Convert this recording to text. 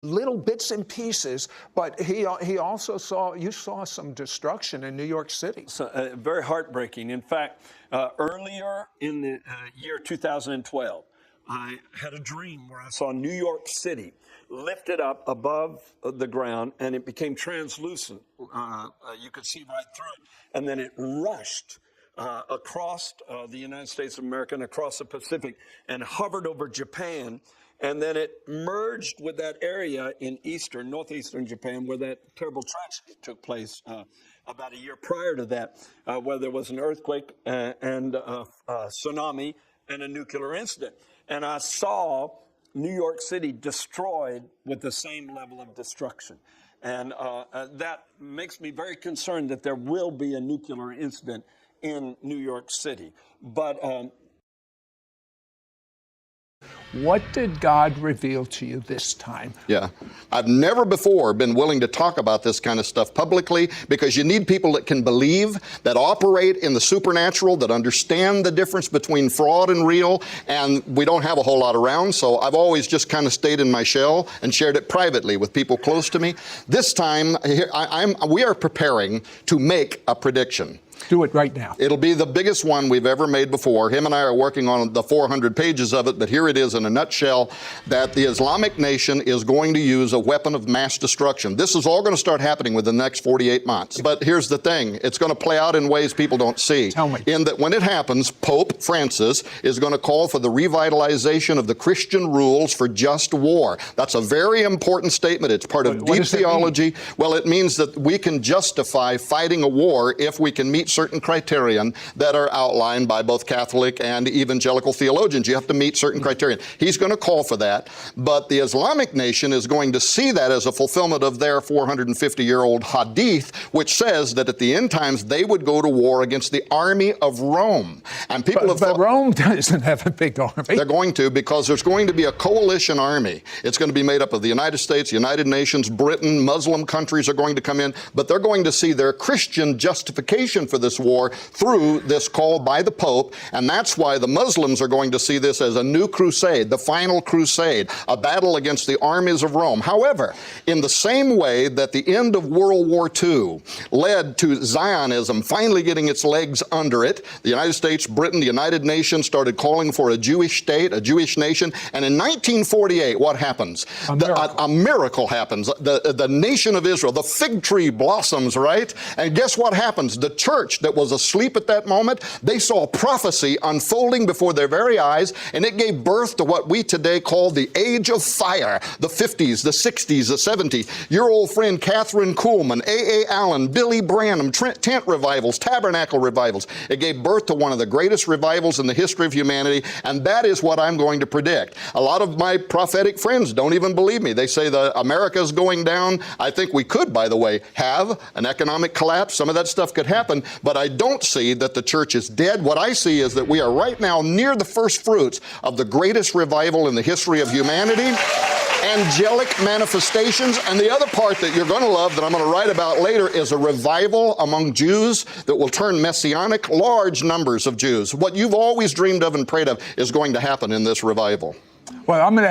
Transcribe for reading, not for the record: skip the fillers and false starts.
little bits and pieces, but he also saw some destruction in New York City. So, very heartbreaking. In fact, earlier in the year 2012, I had a dream where I saw New York City lifted up above the ground, and it became translucent. You could see right through it, and then it rushed across the United States of America and across the Pacific and hovered over Japan. And then it merged with that area in northeastern Japan where that terrible tragedy took place about a year prior to that, where there was an earthquake and a tsunami and a nuclear incident. And I saw New York City destroyed with the same level of destruction. And that makes me very concerned that there will be a nuclear incident in New York City. But what did God reveal to you this time? Yeah. I've never before been willing to talk about this kind of stuff publicly, because you need people that can believe, that operate in the supernatural, that understand the difference between fraud and real, and we don't have a whole lot around, so I've always just kind of stayed in my shell and shared it privately with people close to me. This time, we are preparing to make a prediction. Do it right now. It'll be the biggest one we've ever made before. Him and I are working on the 400 pages of it, but here it is in a nutshell, that the Islamic nation is going to use a weapon of mass destruction. This is all going to start happening within the next 48 months. But here's the thing. It's going to play out in ways people don't see. Tell me. In that when it happens, Pope Francis is going to call for the revitalization of the Christian rules for just war. That's a very important statement. It's part of deep theology. Well, it means that we can justify fighting a war if we can meet certain criterion that are outlined by both Catholic and evangelical theologians. You have to meet certain criterion. He's going to call for that, but the Islamic nation is going to see that as a fulfillment of their 450-year-old hadith, which says that at the end times they would go to war against the army of Rome. And people have thought, but Rome doesn't have a big army. They're going to, because there's going to be a coalition army. It's going to be made up of the United States, United Nations, Britain, Muslim countries are going to come in, but they're going to see their Christian justification for this war through this call by the Pope, and that's why the Muslims are going to see this as a new crusade, the final crusade, a battle against the armies of Rome. However, in the same way that the end of World War II led to Zionism finally getting its legs under it, the United States, Britain, the United Nations started calling for a Jewish state, a Jewish nation, and in 1948, what happens? A miracle happens. The nation of Israel, the fig tree blossoms, right? And guess what happens? The church that was asleep at that moment, they saw prophecy unfolding before their very eyes, and it gave birth to what we today call the Age of Fire, the 50s, the 60s, the 70s. Your old friend Catherine Kuhlman, A.A. Allen, Billy Branham, tent revivals, tabernacle revivals. It gave birth to one of the greatest revivals in the history of humanity, and that is what I'm going to predict. A lot of my prophetic friends don't even believe me. They say that America's going down. I think we could, by the way, have an economic collapse. Some of that stuff could happen, but I don't see that the church is dead. What I see is that we are right now near the first fruits of the greatest revival in the history of humanity. Angelic manifestations, and the other part that you're going to love that I'm going to write about later is a revival among Jews that will turn messianic, large numbers of Jews. What you've always dreamed of and prayed of is going to happen in this revival. Well, I'm going to